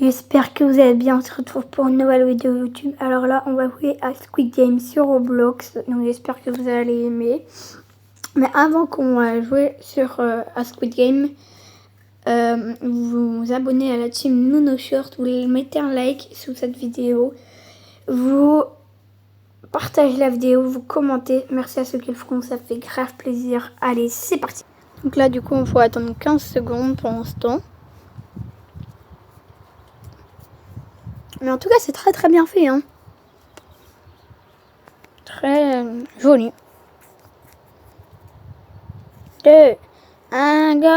J'espère que vous allez bien. On se retrouve pour une nouvelle vidéo YouTube. Alors là, on va jouer à Squid Game sur Roblox. Donc j'espère que vous allez aimer. Mais avant qu'on va jouer à Squid Game, vous vous abonnez à la team NunoShort. Vous mettez un like sous cette vidéo. Vous partagez la vidéo, vous commentez. Merci à ceux qui le feront, ça fait grave plaisir. Allez, c'est parti. Donc là, du coup, il faut attendre 15 secondes pendant ce temps. Mais en tout cas, c'est très très bien fait. Hein. Très joli. 2, 1, go.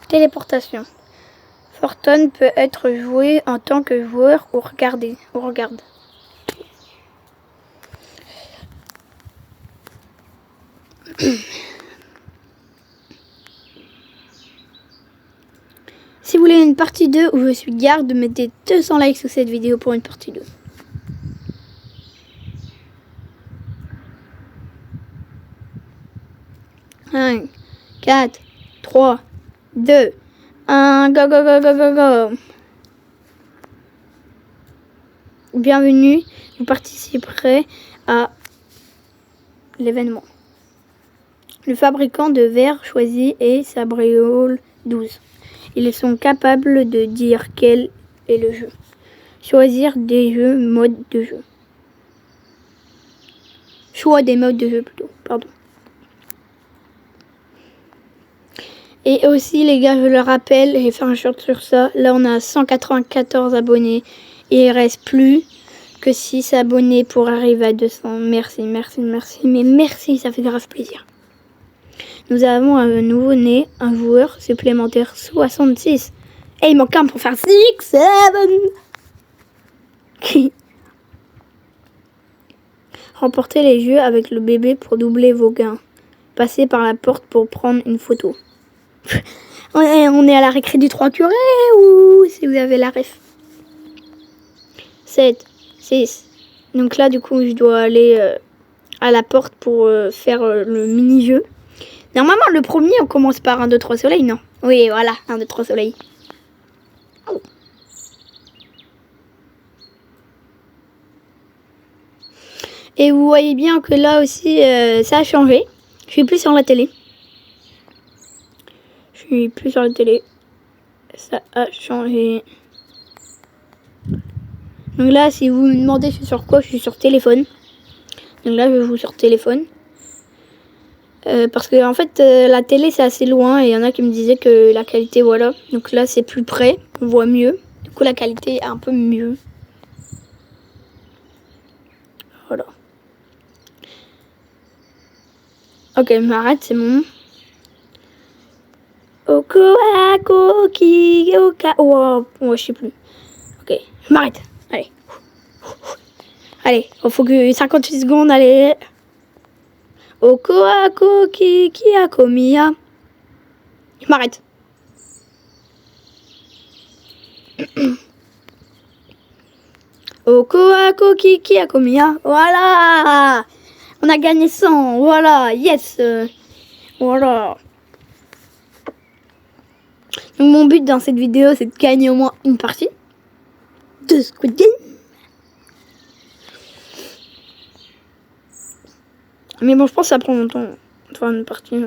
Téléportation. Fortune peut être joué en tant que joueur ou regarde. Si vous voulez une partie 2 où je suis garde, mettez 200 likes sous cette vidéo pour une partie 2. Cinq, 4, 3, 2, 1, go. Bienvenue, vous participerez à l'événement. Le fabricant de verre choisi est Sabriol 12. Ils sont capables de dire quel est le jeu. Choisir des jeux, mode de jeu. Choix des modes de jeu plutôt, pardon. Et aussi les gars, je le rappelle, j'ai fait un short sur ça. Là on a 194 abonnés. Et il reste plus que 6 abonnés pour arriver à 200. Merci. Mais merci, ça fait grave plaisir. Nous avons un nouveau-né, un joueur supplémentaire 66. Et il manque un pour faire 6, 7. Remportez les jeux avec le bébé pour doubler vos gains. Passez par la porte pour prendre une photo. On est à la récré du 3 curés ou si vous avez la ref. 7, 6. Donc là, du coup, je dois aller à la porte pour faire le mini-jeu. Normalement, le premier, on commence par 1, 2, 3 soleil, non? Oui, voilà, 1, 2, 3 soleil. Et vous voyez bien que là aussi, ça a changé. Je suis plus sur la télé. Ça a changé. Donc là, si vous me demandez je suis sur quoi, je suis sur téléphone. Donc là, je joue sur téléphone. Parce que en fait, la télé, c'est assez loin. Et il y en a qui me disaient que la qualité, voilà. Donc là, c'est plus près. On voit mieux. Du coup, la qualité est un peu mieux. Voilà. Ok, je m'arrête, c'est bon. Oko, ki, oka. Oh, je sais plus. Ok, je m'arrête. Allez. Allez, il faut que 58 secondes, allez. Oko, ki, akomiya. Je m'arrête. Oko, ki, akomiya. Voilà. On a gagné 100. Voilà. Yes. Voilà. Donc mon but dans cette vidéo, c'est de gagner au moins une partie de Squid Game. Mais bon, je pense que ça prend longtemps de faire une partie.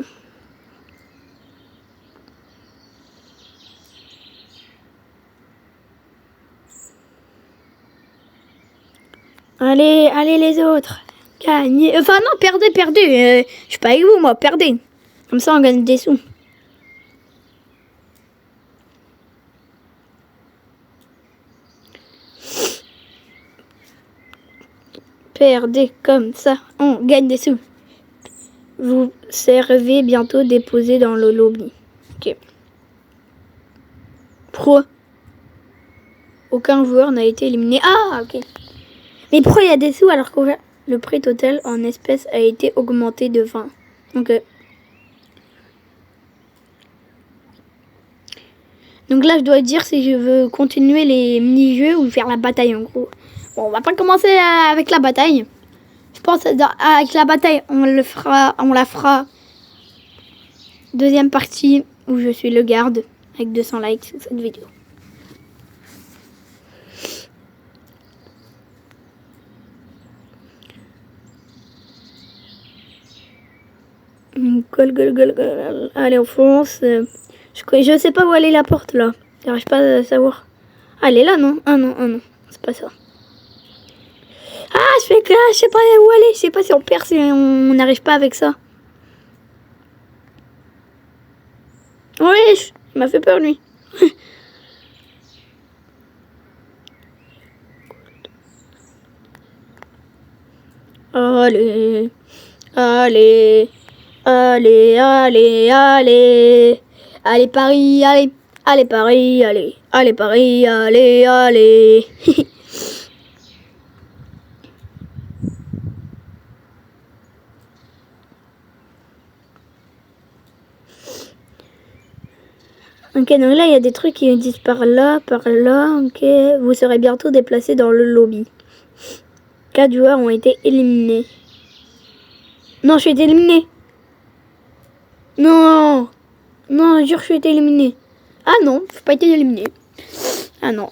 Allez les autres. Gagnez. Enfin non, perdez. Je suis pas avec vous, moi, perdez. Comme ça, on gagne des sous. Perdez, comme ça, on gagne des sous. Vous servez bientôt déposé dans le lobby. Ok. Pro. Aucun joueur n'a été éliminé. Ah, ok. Mais pourquoi il y a des sous alors que le prix total en espèces a été augmenté de 20. Ok. Donc là, je dois dire si je veux continuer les mini-jeux ou faire la bataille en gros. Bon, on va pas commencer avec la bataille. Je pense avec la bataille, on la fera deuxième partie où je suis le garde. avec 200 likes sur cette vidéo. Gol. Allez, on fonce. Je sais pas où aller la porte là. J'arrive pas à savoir. Ah, elle est là, non? Ah non. C'est pas ça. Ah, je sais pas où aller. Je sais pas si on perd, si on n'arrive pas avec ça. Oui, il m'a fait peur lui. Allez. Allez Paris, allez Paris, allez Paris, allez. Ok, donc là il y a des trucs qui disent par là, ok. Vous serez bientôt déplacé dans le lobby. 4 joueurs ont été éliminés. Non, je suis été éliminé. Non, jure, je suis été éliminé. Ah non, je n'ai pas été éliminé. Ah non.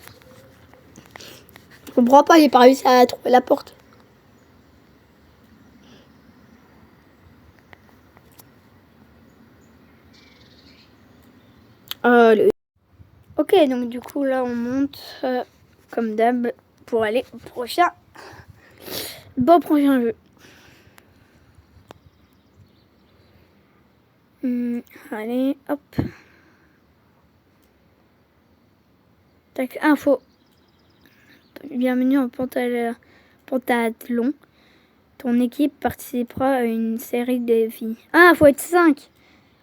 Je comprends pas, j'ai pas réussi à trouver la porte. Allez. Ok, donc du coup là on monte comme d'hab pour aller au prochain. Prochain jeu. Allez, hop. Tac, info. Bienvenue en pentathlon. Ton équipe participera à une série de défis. Ah, faut être 5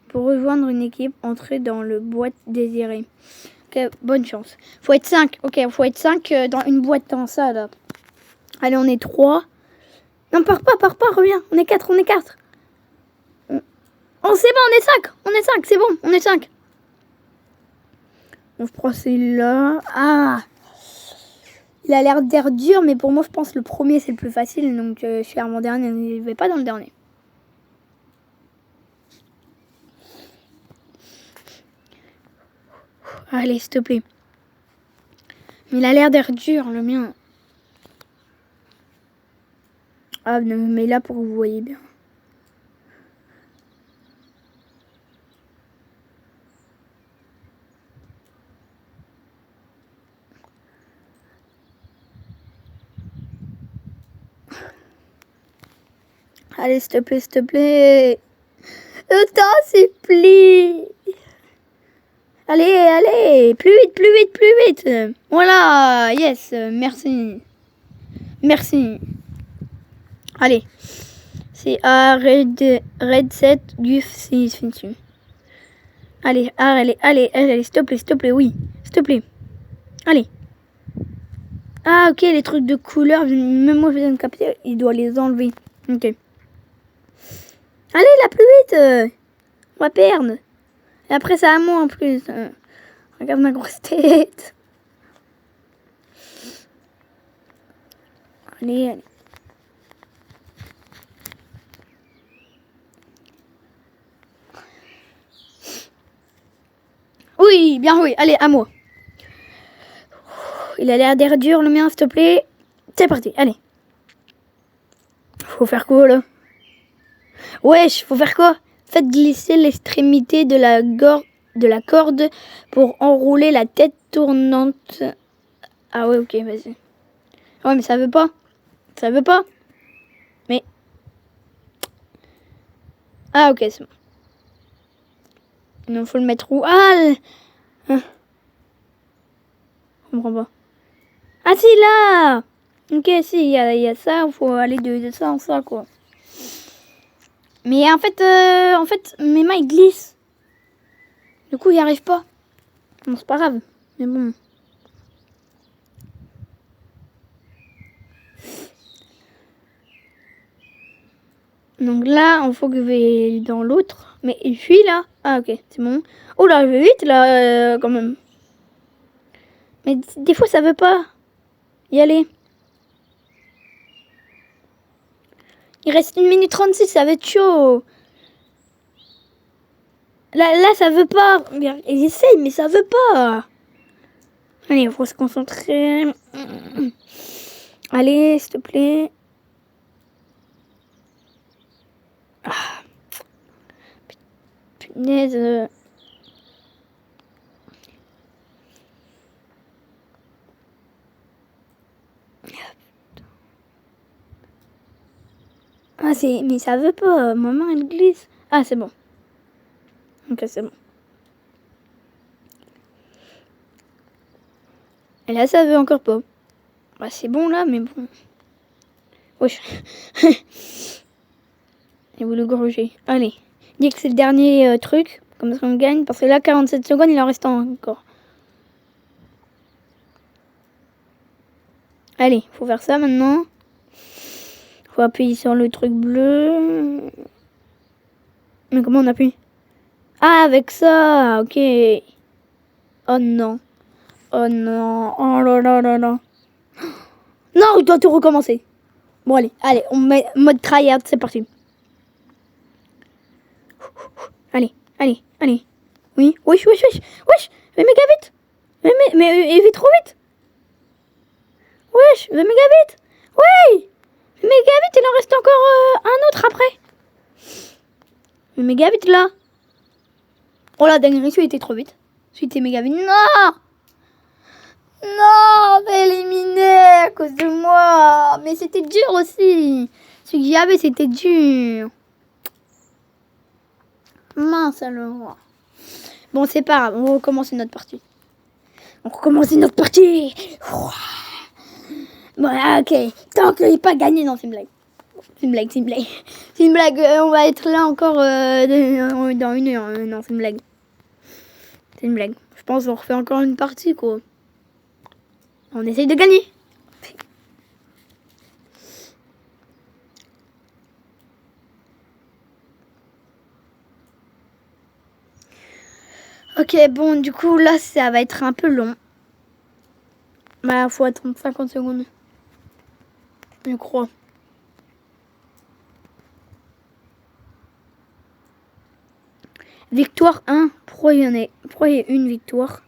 pour rejoindre une équipe, entrer dans le boîte désirée. Ok, bonne chance. Faut être 5. Ok, faut être 5 dans une boîte dans ça là. Allez, on est 3. Non, pars pas, reviens. On est 4. Oh, c'est bon, on est 5, c'est bon, on est 5. On se prend celui-là. Ah, il a l'air d'air dur, mais pour moi, je pense que le premier, c'est le plus facile. Donc, je suis mon dernier, je vais pas dans le dernier. Allez, s'il te plaît. Mais il a l'air d'air dur, le mien. Ah, non, mais là, pour que vous voyez bien. Allez, s'il te plaît. T'en supplie. Allez, plus vite. Voilà, yes, merci. Allez, c'est Red 7, Guf 6, Allez, s'il te plaît, oui, s'il te plaît. Allez. Ah, ok, les trucs de couleur, même moi je viens de capter, il doit les enlever. Ok. Allez, là, plus vite. On va perdre. Et après, c'est à moi en plus. Regarde ma grosse tête. Allez. Oui, bien joué. Allez, à moi. Il a l'air d'air dur, le mien, s'il te plaît. C'est parti, allez. Faut faire quoi, là? Wesh, faut faire quoi? Faites glisser l'extrémité de la corde pour enrouler la tête tournante. Ah ouais, ok, vas-y. Ouais, mais ça veut pas. Mais... Ah, ok, c'est bon. Non, faut le mettre où? Ah, je comprends pas. Ah si, là. Ok, si, il y a ça, il faut aller de ça en ça, quoi. Mais en fait, mes mains, ils glissent. Du coup, il n'y arrive pas. Bon, c'est pas grave, mais bon. Donc là, il faut que je vais dans l'autre. Mais je suis là. Ah, ok, c'est bon. Oh là, je vais vite, là, quand même. Mais des fois, ça veut pas y aller. Il reste 1 minute 36, ça va être chaud. Là, ça veut pas. J'essaye, mais ça veut pas. Allez, il faut se concentrer. Allez, s'il te plaît. Ah, punaise. Ah, mais ça veut pas. Ma main, elle glisse. Ah, c'est bon. Ok, c'est bon. Et là, ça veut encore pas. Bah, c'est bon là, mais bon. Wesh. J'ai voulu gruger. Allez. Dis que c'est le dernier truc. Comme ça, on gagne. Parce que là, 47 secondes, il en reste encore. Allez, faut faire ça maintenant. Faut appuyer sur le truc bleu. Mais comment on appuie? Ah, avec ça. Ok. Oh non. Oh non. Oh là là là là. Non, on doit tout recommencer. Bon, allez, on met mode tryhard, c'est parti. Allez. Oui, wesh. Mais méga vite. Mais il vit trop vite. Wesh, mais méga vite. Oui. Mais méga vite, il en reste encore un autre après. Mais méga vite là. Oh la dingue, celui était trop vite. Celui était méga vite. Non. Non, t'es éliminé à cause de moi. Mais c'était dur aussi. Celui que j'avais, c'était dur. Mince alors. Bon, c'est pas grave, on va recommencer notre partie. Bon, ok. Tant qu'il n'est pas gagné, non, c'est une blague. C'est une blague. On va être là encore dans 1 heure. Non, c'est une blague. Je pense qu'on refait encore une partie, quoi. On essaye de gagner. Ok, bon, du coup, là, ça va être un peu long. Bah, faut attendre 50 secondes. Je crois. Victoire 1. Pourquoi il y a une victoire?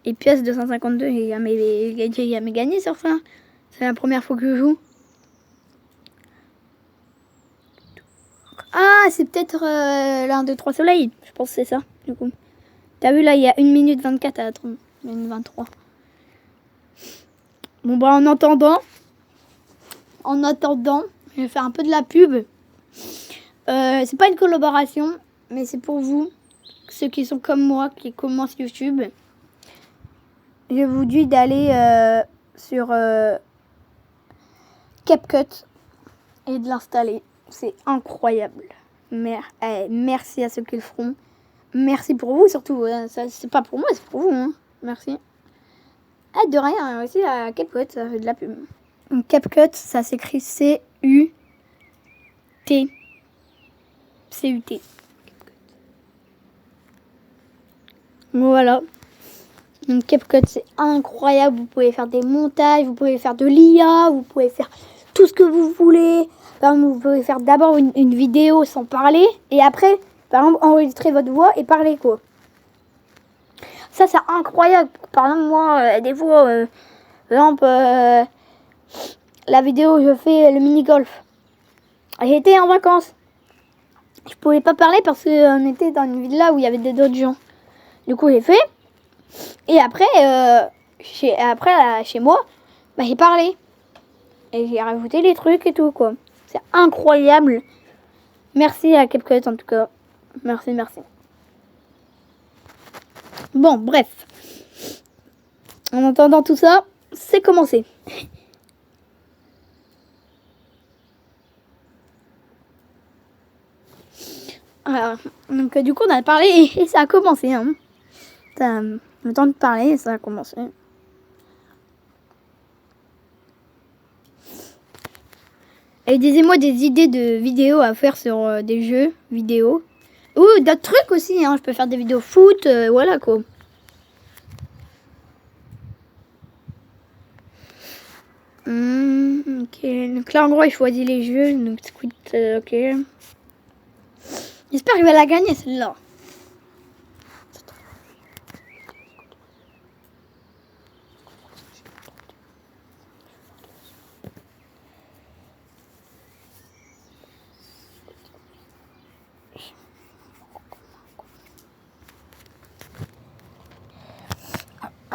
Et pièce 252, j'ai jamais gagné sur ça. C'est la première fois que je joue. Ah, c'est peut-être l'un, 2, 3 soleils. Je pense que c'est ça, du coup. T'as vu, là, il y a 1 minute 24 à attendre. 23. Bon, bah, en attendant, je vais faire un peu de la pub. C'est pas une collaboration, mais c'est pour vous, ceux qui sont comme moi, qui commencent YouTube. Je vous dis d'aller sur CapCut et de l'installer. C'est incroyable. Merci à ceux qui le feront. Merci pour vous surtout. Ça, c'est pas pour moi, c'est pour vous. Hein. Merci. Ah, de rien, aussi à CapCut, ça fait de la pub. Donc, CapCut, ça s'écrit C-U-T. C-U-T. Voilà. Donc CapCut, c'est incroyable. Vous pouvez faire des montages, vous pouvez faire de l'IA, vous pouvez faire tout ce que vous voulez. Par exemple, vous pouvez faire d'abord une vidéo sans parler et après, par exemple, enregistrer votre voix et parler, quoi. Ça, c'est incroyable. Par exemple, moi, des fois, par exemple, la vidéo où je fais le mini-golf. J'étais en vacances. Je pouvais pas parler parce qu'on était dans une villa où il y avait d'autres gens. Du coup, j'ai fait. Et après, chez moi, bah, j'ai parlé. Et j'ai rajouté les trucs et tout, quoi. C'est incroyable. Merci à CapCut, en tout cas. Merci. Bon, bref. En entendant tout ça, c'est commencé. Alors, donc, du coup, on a parlé et ça a commencé. Hein. Ça, le temps de parler et ça a commencé. Et disez-moi des idées de vidéos à faire sur des jeux vidéo. Ou d'autres trucs aussi, hein. Je peux faire des vidéos foot, voilà quoi. Ok, donc là en gros il choisit les jeux, donc Squid, ok. J'espère qu'il va la gagner celle-là.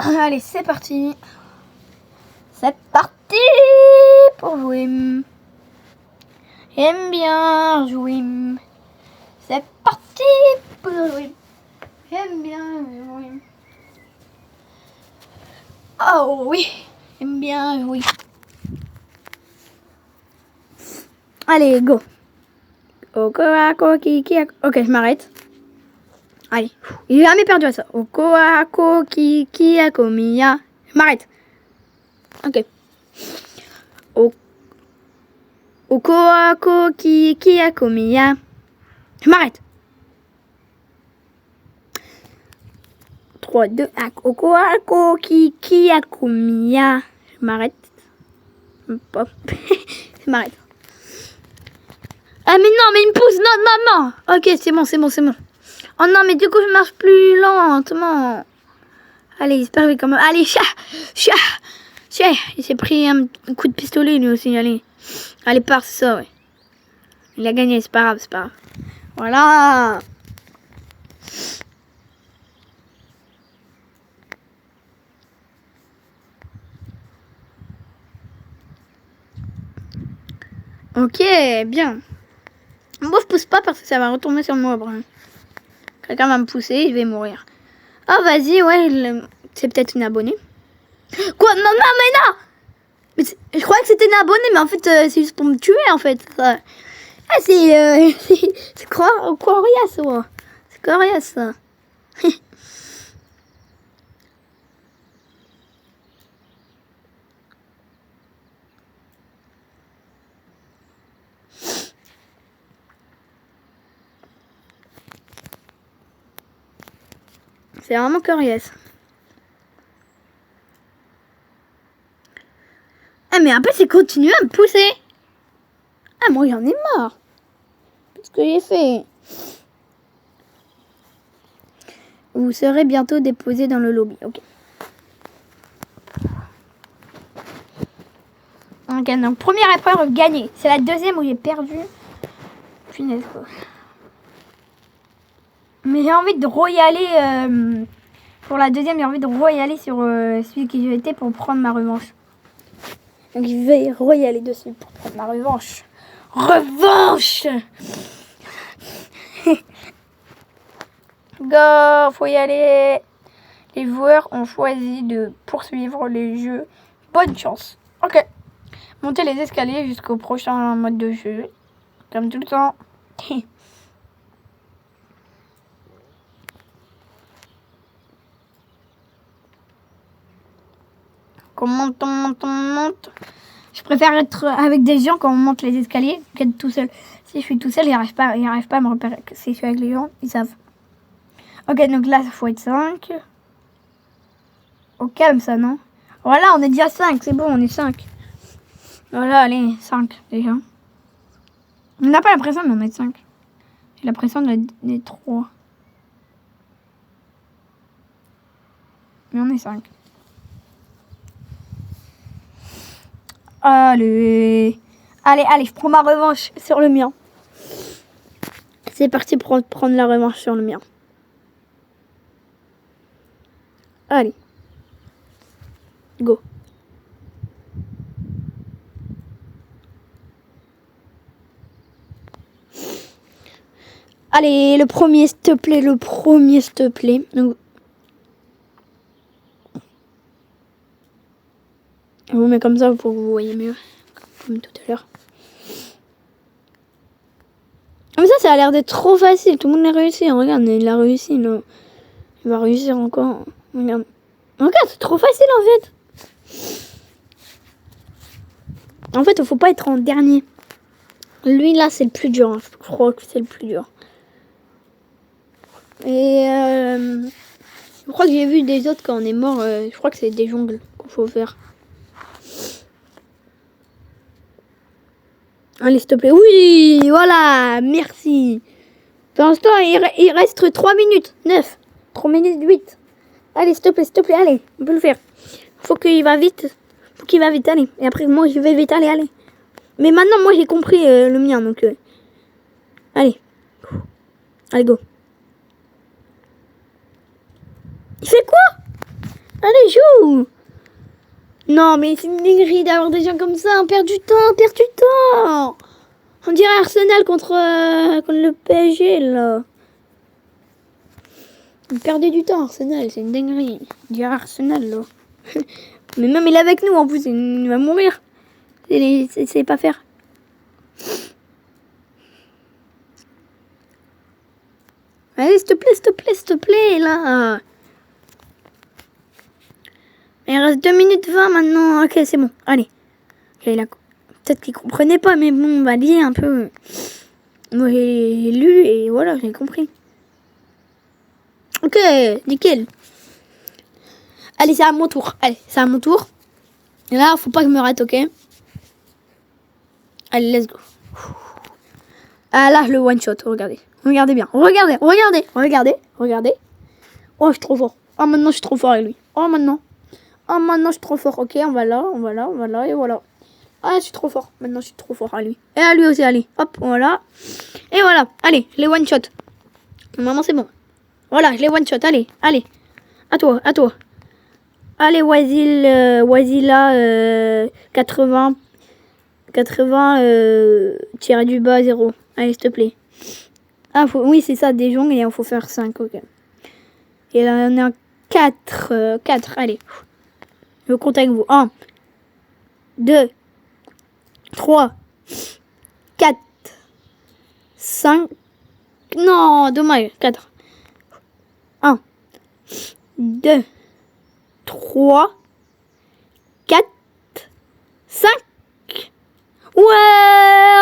Allez, c'est parti. C'est parti pour jouer. J'aime bien jouer. C'est parti pour jouer. J'aime bien jouer. Oh oui, j'aime bien jouer. Allez, go. Oko, kiki, ok, je m'arrête. Allez, il est jamais perdu à ça. Oko, kiki, miya. Je m'arrête. Ok. Oko, kiki, miya. Je m'arrête. 3, 2, 1. Oko, kiki, miya. Je m'arrête. Pop. Je m'arrête. Ah mais non, mais il me pousse. Non, non, non. Ok, c'est bon. Oh non, mais du coup, je marche plus lentement. Allez, c'est parfait quand même. Allez, chat. Il s'est pris un coup de pistolet lui aussi, allez. Allez, part, c'est ça, ouais. Il a gagné, c'est pas grave. Voilà. Ok, bien. Moi, je pousse pas parce que ça va retomber sur moi, Brun. Quelqu'un va me pousser, je vais mourir. Oh, vas-y, ouais, c'est peut-être une abonnée. Quoi? Non, mais non! Mais je croyais que c'était une abonnée, mais en fait, c'est juste pour me tuer, en fait. Ah, c'est coriace, ouais. C'est coriace, ça. C'est vraiment coriace. Ah, mais après, c'est continuer à me pousser. Ah, moi, j'en ai marre. Qu'est-ce que j'ai fait? Vous serez bientôt déposé dans le lobby. Ok. Ok, donc première épreuve gagnée. C'est la deuxième où j'ai perdu. Punaise, quoi. Mais j'ai envie de re-y-aller. Pour la deuxième, j'ai envie de re-y-aller sur celui qui j'ai été pour prendre ma revanche. Donc je vais re-y-aller dessus pour prendre ma revanche. Revanche! Go, faut y aller. Les joueurs ont choisi de poursuivre les jeux. Bonne chance. Ok. Montez les escaliers jusqu'au prochain mode de jeu. Comme tout le temps. On monte. Je préfère être avec des gens quand on monte les escaliers qu'être tout seul. Si je suis tout seul, ils n'arrivent pas à me repérer. Si je suis avec les gens, ils savent. Ok, donc là, il faut être 5. Au calme, ça, non? Voilà, on est déjà 5. C'est bon, on est 5. Voilà, allez, 5 déjà. On n'a pas l'impression d'en être 5. J'ai l'impression d'être 3. Mais on est 5. Allez, je prends ma revanche sur le mien. C'est parti pour prendre la revanche sur le mien. Allez. Go. Allez, le premier, s'il te plaît. Donc, je vous mets comme ça pour que vous voyez mieux. Comme tout à l'heure. Mais ça a l'air d'être trop facile. Tout le monde l'a réussi. Regarde, il a réussi. Là. Il va réussir encore. Regarde, c'est trop facile en fait. En fait, il faut pas être en dernier. Lui là, c'est le plus dur. Hein. Je crois que c'est le plus dur. Et je crois que j'ai vu des autres quand on est mort. Je crois que c'est des jongles qu'il faut faire. Allez, s'il te plaît. Oui, voilà. Merci. Pour l'instant, il reste 3 minutes. 9. 3 minutes 8. Allez, s'il te plaît, allez. On peut le faire. Faut qu'il va vite. Allez. Et après, moi, je vais vite, allez. Mais maintenant, moi, j'ai compris le mien, donc... Allez. Allez, go. Il fait quoi? Allez, tout. Non, mais c'est une dinguerie d'avoir des gens comme ça. On perd du temps. On dirait Arsenal contre le PSG, là. On perdait du temps, Arsenal. C'est une dinguerie. On dirait Arsenal, là. Mais même il est avec nous, en plus. Il va mourir. C'est pas faire. Allez, s'il te plaît, là. Il reste 2 minutes 20 maintenant. Ok, c'est bon. Allez. Okay, peut-être qu'il comprenait pas, mais bon, on va lire un peu. Moi, j'ai lu et voilà, j'ai compris. Ok, nickel. Allez, c'est à mon tour. Et là, faut pas que je me rate, ok? Allez, let's go. Ah là, le one shot, regardez. Regardez bien. Regardez. Oh, je suis trop fort. Oh, maintenant, je suis trop fort avec lui. Oh, maintenant, je suis trop fort. Ok, on va là, et voilà. Ah, je suis trop fort. Maintenant, je suis trop fort à lui. Et à lui aussi, allez. Hop, voilà. Et voilà. Allez, les one shot. Maman, c'est bon. Voilà, les one shot. Allez. À toi. Allez, Wazila, 80, tiré du bas, 0. Allez, s'il te plaît. Ah, oui, c'est ça, des jongles, et il faut faire 5, ok. Et là, on est à 4, allez. Je compte avec vous. 1, 2, 3, 4, 5. Non, dommage, 4. 1, 2, 3, 4, 5. Ouais,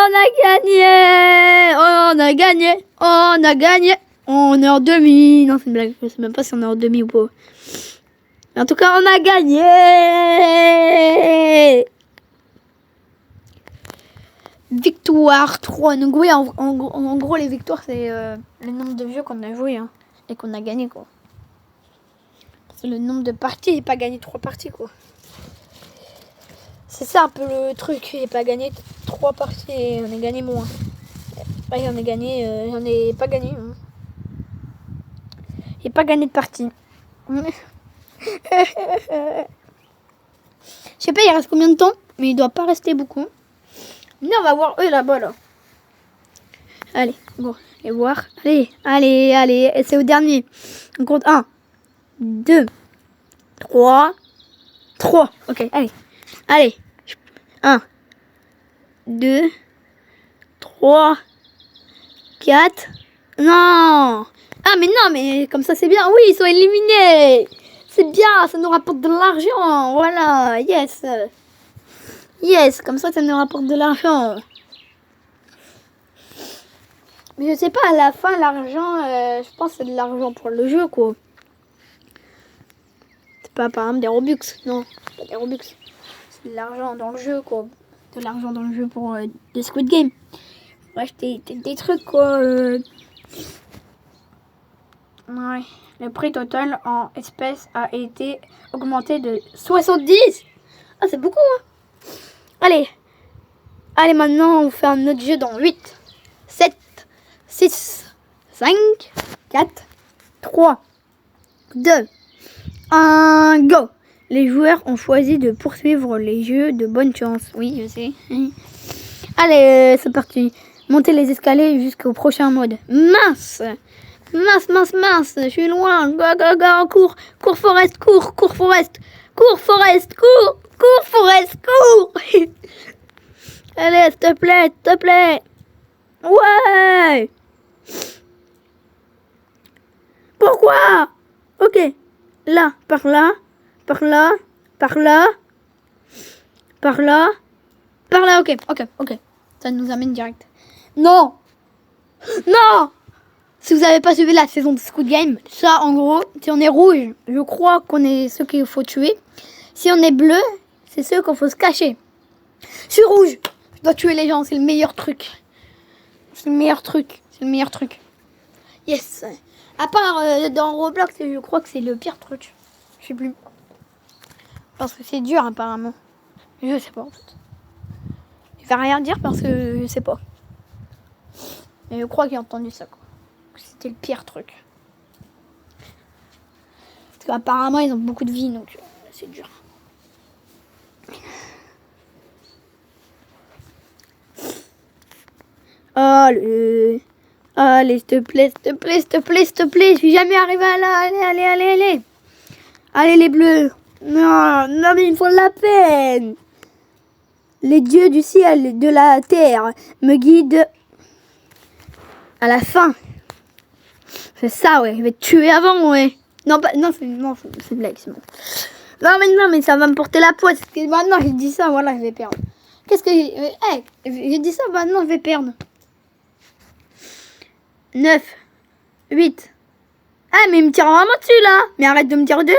on a gagné. On est en demi. Non, c'est une blague. Je sais même pas si on est en demi ou pas. En tout cas, on a gagné. Victoire 3. Donc oui, en gros, les victoires, c'est le nombre de jeux qu'on a joué, hein, et qu'on a gagné, quoi. C'est le nombre de parties et pas gagné 3 parties, quoi. C'est ça un peu le truc. Il n'est pas gagné 3 parties et on a gagné moins. Ouais, j'en ai pas gagné. Hein. J'ai pas gagné de partie. Je sais pas, il reste combien de temps, mais il doit pas rester beaucoup. Mais on va voir eux là-bas, là. Allez, bon, et voir. Allez, et c'est au dernier. On compte 1, 2, 3. Ok, allez. 1, 2, 3, 4. Non. Ah, mais non, mais comme ça, c'est bien. Oui, ils sont éliminés. C'est bien, ça nous rapporte de l'argent. Voilà, yes. Yes, comme ça nous rapporte de l'argent. Mais je sais pas, à la fin, l'argent, je pense que c'est de l'argent pour le jeu, quoi. C'est pas, par exemple, des Robux. Non, c'est pas des Robux. C'est de l'argent dans le jeu, quoi. De l'argent dans le jeu pour des Squid Game. Pour acheter des trucs, quoi. Ouais. Le prix total en espèces a été augmenté de 70. Ah, c'est beaucoup, hein. Allez, maintenant, on fait un autre jeu dans 8, 7, 6, 5, 4, 3, 2, 1, go. Les joueurs ont choisi de poursuivre les jeux de bonne chance. Oui, je sais. Allez, c'est parti. Montez les escaliers jusqu'au prochain mode. Mince. Je suis loin. Go, cours, Forest, cours. Allez, s'il te plaît. Ouais. Pourquoi? Ok. Là, par là. Ok. Ça nous amène direct. Non. Si vous n'avez pas suivi la saison de Squid Game, ça, en gros, si on est rouge, je crois qu'on est ceux qu'il faut tuer. Si on est bleu, c'est ceux qu'il faut se cacher. Je suis rouge. Je dois tuer les gens, c'est le meilleur truc. Yes. À part dans Roblox, je crois que c'est le pire truc. Je sais plus. Parce que c'est dur, apparemment. Je sais pas, en fait. Je vais rien dire parce que je sais pas. Mais je crois que j'ai entendu ça, quoi. C'était le pire truc. Parce qu'apparemment, ils ont beaucoup de vie, donc c'est dur. Allez, allez, s'il te plaît, s'il te plaît, s'il te plaît, s'il te plaît. Je suis jamais arrivé à là. Allez, allez, allez, allez. Allez, les bleus. Non, non, mais ils me font de la peine. Les dieux du ciel, de la terre, me guident à la fin. C'est ça, ouais. Je vais te tuer avant, ouais. Non, non, c'est une blague, c'est bon. Non, mais ça va me porter la poisse. Maintenant, j'ai dit ça, voilà, je vais perdre. Qu'est-ce que j'ai dit ça, maintenant, je vais perdre. 9, 8. Ah, mais il me tire vraiment dessus, là. Mais arrête de me tirer dessus.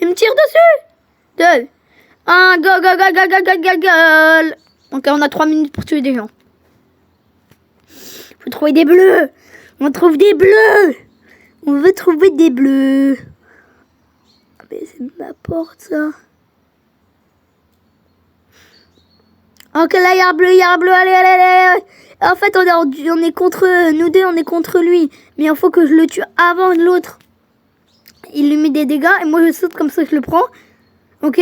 Il me tire dessus. 2, 1, go, go, go, go, go, go, go, go. Ok, on a 3 minutes pour tuer des gens. Faut trouver des bleus. On trouve des bleus. On veut trouver des bleus. Mais c'est ma porte, ça. Ok, là, il y a un bleu, allez, allez, allez. En fait, on est contre, nous deux, on est contre lui. Mais il faut que je le tue avant l'autre. Il lui met des dégâts et moi je saute comme ça, je le prends. Ok?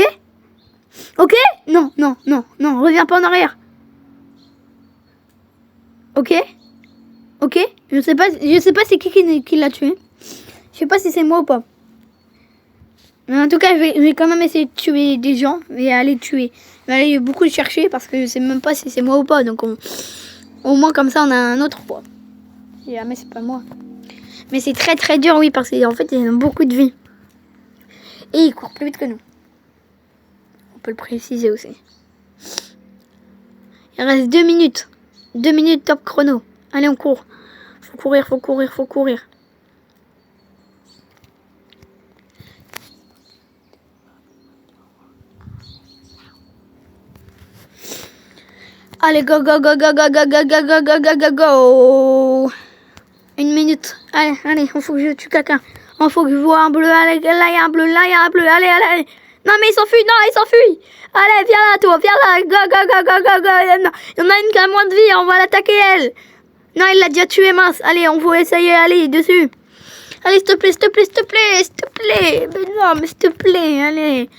Ok? Non, non, non, non, reviens pas en arrière. Ok? Ok? Je sais pas c'est qui l'a tué. Je sais pas si c'est moi ou pas. Mais en tout cas, je vais quand même essayer de tuer des gens et aller tuer. Je vais aller beaucoup chercher parce que je sais même pas si c'est moi ou pas. Donc au moins comme ça, on a un autre poids. Si jamais c'est pas moi. Mais c'est très très dur, oui, parce qu'en fait, il a beaucoup de vie. Et il court plus vite que nous. On peut le préciser aussi. Il reste 2 minutes. 2 minutes top chrono. Allez, on court. Faut courir, faut courir, faut courir. Allez, go, go, go, go, go, go, go, go, go, go, go, go, go. 1 minute. Allez, allez, il faut que je tue quelqu'un. Il faut que je vois un bleu. Allez, là, il y a un bleu, là, il y a un bleu. Allez, allez. Non, mais il s'enfuit, non, il s'enfuit. Allez, viens là, toi, viens là. Go, go, go, go, go, go. Non, il y en a une qui a moins de vie, on va l'attaquer, elle. Non, il l'a déjà tué, mince. Allez, on va essayer, allez, dessus. Allez, s'il te plaît, s'il te plaît, s'il te plaît, s'il te plaît. Mais non, mais s'il te plaît, allez.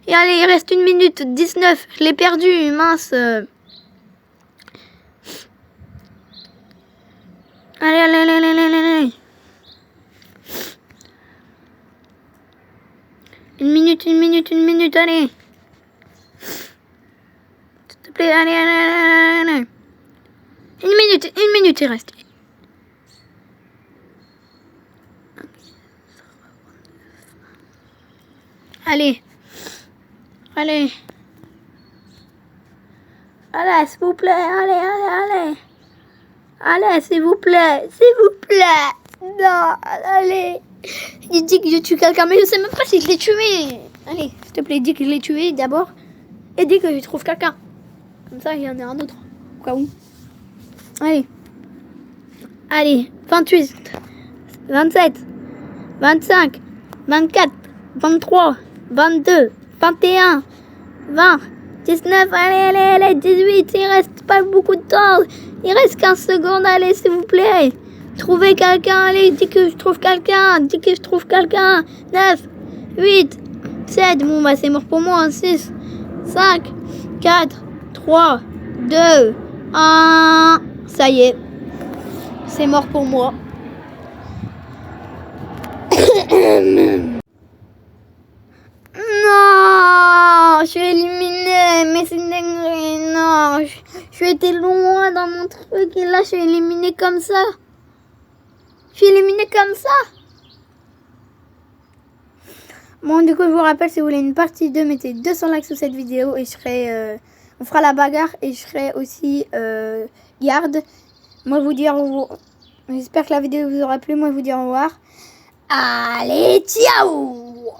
Et allez, il reste 1 minute 19. Je l'ai perdu, mince. Allez, allez, allez, allez, allez, allez. 1 minute, 1 minute, 1 minute, allez. S'il te plaît, allez, allez, allez, allez. 1 minute, il reste. Allez. Allez. Allez, s'il vous plaît, allez, allez, allez. Allez, s'il vous plaît, s'il vous plaît. Non, allez. Il dit que je tue quelqu'un, mais je sais même pas si je l'ai tué. Allez, s'il te plaît, dis que je l'ai tué d'abord. Et dis que je trouve quelqu'un. Comme ça, il y en a un autre. Au cas où. Allez. Allez, 28, 27, 25, 24, 23, 22, 21, 20, 19, allez, allez, allez, 18, il reste pas beaucoup de temps. Il reste 15 secondes, allez, s'il vous plaît. Trouvez quelqu'un, allez, dis que je trouve quelqu'un, dis que je trouve quelqu'un. 9, 8, 7, bon bah c'est mort pour moi, 6, 5, 4, 3, 2, 1, ça y est, c'est mort pour moi. Non, je suis éliminée, mais c'est une dinguerie, non, je suis été loin dans mon truc et là je suis éliminée comme ça. Je suis éliminée comme ça. Bon, du coup, je vous rappelle, si vous voulez une partie 2, mettez 200 likes sous cette vidéo et je serai, on fera la bagarre et je serai aussi garde. Moi, je vous dis au revoir. J'espère que la vidéo vous aura plu. Moi, je vous dis au revoir. Allez, ciao!